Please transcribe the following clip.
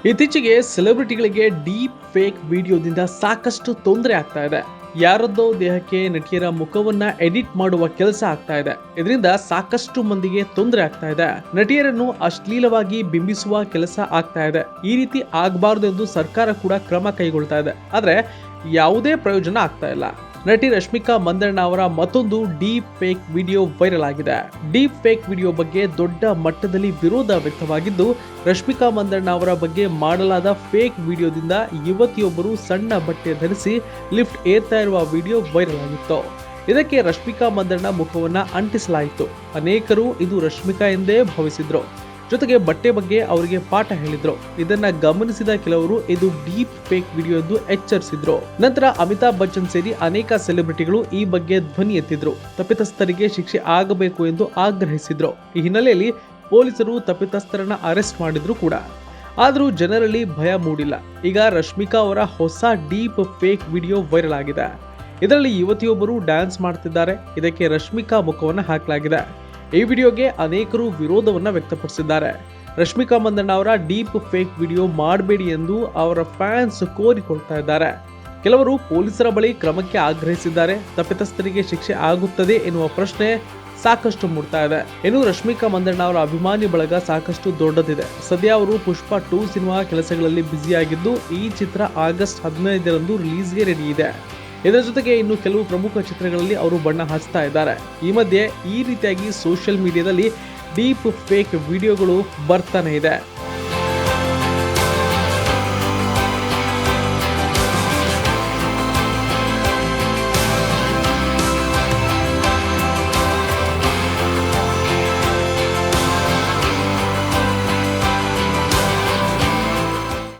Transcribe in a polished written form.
ಇತ್ತೀಚೆಗೆ ಸೆಲೆಬ್ರಿಟಿಗಳಿಗೆ deep fake ವಿಡಿಯೋದಿಂದ ಸಾಕಷ್ಟು ತೊಂದರೆ ಆಗ್ತಾ ಇದೆ. ಯಾರದ್ದೋ ದೇಹಕ್ಕೆ ನಟಿಯರ ಮುಖವನ್ನ ಎಡಿಟ್ ಮಾಡುವ ಕೆಲಸ ಆಗ್ತಾ ಇದೆ. ಇದರಿಂದ ಸಾಕಷ್ಟು ಮಂದಿಗೆ ತೊಂದರೆ ಆಗ್ತಾ ಇದೆ. ನಟಿಯರನ್ನು ಅಶ್ಲೀಲವಾಗಿ ಬಿಂಬಿಸುವ ಕೆಲಸ ಆಗ್ತಾ ಇದೆ. ಈ ರೀತಿ ಆಗಬಾರದು ಎಂದು ಸರ್ಕಾರ ಕೂಡ ಕ್ರಮ ಕೈಗೊಳ್ತಾ ಇದೆ. ಆದ್ರೆ ಯಾವುದೇ ಪ್ರಯೋಜನ ಆಗ್ತಾ ಇಲ್ಲ. ನಟಿ ರಶ್ಮಿಕಾ ಮಂದಣ್ಣ ಅವರ ಮತ್ತೊಂದು ಡೀಪ್ ಫೇಕ್ ವಿಡಿಯೋ ವೈರಲ್ ಆಗಿದೆ. ಡೀಪ್ ಫೇಕ್ ವಿಡಿಯೋ ಬಗ್ಗೆ ದೊಡ್ಡ ಮಟ್ಟದಲ್ಲಿ ವಿರೋಧ ವ್ಯಕ್ತವಾಗಿದ್ದು, ರಶ್ಮಿಕಾ ಮಂದಣ್ಣ ಅವರ ಬಗ್ಗೆ ಮಾಡಲಾದ ಫೇಕ್ ವಿಡಿಯೋದಿಂದ ಯುವತಿಯೊಬ್ಬರು ಸಣ್ಣ ಬಟ್ಟೆ ಧರಿಸಿ ಲಿಫ್ಟ್ ಏರ್ತಾ ಇರುವ ವಿಡಿಯೋ ವೈರಲ್ ಆಗಿತ್ತು. ಇದಕ್ಕೆ ರಶ್ಮಿಕಾ ಮಂದಣ್ಣ ಮುಖವನ್ನ ಅಂಟಿಸಲಾಯಿತು. ಅನೇಕರು ಇದು ರಶ್ಮಿಕಾ ಎಂದೇ ಭಾವಿಸಿದ್ರು. ಜೊತೆಗೆ ಬಟ್ಟೆ ಬಗ್ಗೆ ಅವರಿಗೆ ಪಾಠ ಹೇಳಿದ್ರು. ಇದನ್ನ ಗಮನಿಸಿದ ಕೆಲವರು ಇದು ಡೀಪ್ ಫೇಕ್ ವಿಡಿಯೋ ಎಂದು ಎಚ್ಚರಿಸಿದ್ರು. ನಂತರ ಅಮಿತಾಬ್ ಬಚ್ಚನ್ ಸೇರಿ ಅನೇಕ ಸೆಲೆಬ್ರಿಟಿಗಳು ಈ ಬಗ್ಗೆ ಧ್ವನಿ ಎತ್ತಿದ್ರು. ತಪ್ಪಿತಸ್ಥರಿಗೆ ಶಿಕ್ಷೆ ಆಗಬೇಕು ಎಂದು ಆಗ್ರಹಿಸಿದ್ರು. ಈ ಹಿನ್ನೆಲೆಯಲ್ಲಿ ಪೊಲೀಸರು ತಪ್ಪಿತಸ್ಥರನ್ನ ಅರೆಸ್ಟ್ ಮಾಡಿದ್ರು ಕೂಡ. ಆದರೂ ಜನರಲ್ಲಿ ಭಯ ಮೂಡಿಲ್ಲ. ಈಗ ರಶ್ಮಿಕಾ ಅವರ ಹೊಸ ಡೀಪ್ ಫೇಕ್ ವಿಡಿಯೋ ವೈರಲ್ ಆಗಿದೆ. ಇದರಲ್ಲಿ ಯುವತಿಯೊಬ್ಬರು ಡ್ಯಾನ್ಸ್ ಮಾಡ್ತಿದ್ದಾರೆ. ಇದಕ್ಕೆ ರಶ್ಮಿಕಾ ಮುಖವನ್ನು ಹಾಕಲಾಗಿದೆ. ಈ ವಿಡಿಯೋಗೆ ಅನೇಕರು ವಿರೋಧವನ್ನ ವ್ಯಕ್ತಪಡಿಸಿದ್ದಾರೆ. ರಶ್ಮಿಕಾ ಮಂದಣ್ಣ ಅವರ ಡೀಪ್ ಫೇಕ್ ವಿಡಿಯೋ ಮಾಡಬೇಡಿ ಎಂದು ಅವರ ಫ್ಯಾನ್ಸ್ ಕೋರಿಕೊಳ್ತಾ ಇದ್ದಾರೆ. ಕೆಲವರು ಪೊಲೀಸರ ಬಳಿ ಕ್ರಮಕ್ಕೆ ಆಗ್ರಹಿಸಿದ್ದಾರೆ. ತಪ್ಪಿತಸ್ಥರಿಗೆ ಶಿಕ್ಷೆ ಆಗುತ್ತದೆ ಎನ್ನುವ ಪ್ರಶ್ನೆ ಸಾಕಷ್ಟು ಮೂಡ್ತಾ ಇದೆ. ಇನ್ನು ರಶ್ಮಿಕಾ ಮಂದಣ್ಣ ಅವರ ಅಭಿಮಾನಿ ಬಳಗ ಸಾಕಷ್ಟು ದೊಡ್ಡದಿದೆ. ಸದ್ಯ ಅವರು ಪುಷ್ಪ 2 ಸಿನಿಮಾ ಕೆಲಸಗಳಲ್ಲಿ ಬ್ಯುಸಿಯಾಗಿದ್ದು, ಈ ಚಿತ್ರ ಆಗಸ್ಟ್ 15ರಂದು ರಿಲೀಸ್ಗೆ ರೆಡಿ ಇದೆ. ಇದರ ಜೊತೆಗೆ ಇನ್ನು ಕೆಲವು ಪ್ರಮುಖ ಚಿತ್ರಗಳಲ್ಲಿ ಅವರು ಬಣ್ಣ ಹಚ್ತಾ ಇದ್ದಾರೆ. ಈ ಮಧ್ಯೆ ಈ ರೀತಿಯಾಗಿ ಸೋಷಿಯಲ್ ಮೀಡಿಯಾದಲ್ಲಿ ಡೀಪ್ ಫೇಕ್ ವಿಡಿಯೋಗಳು ಬರ್ತಾನೆ ಇದೆ.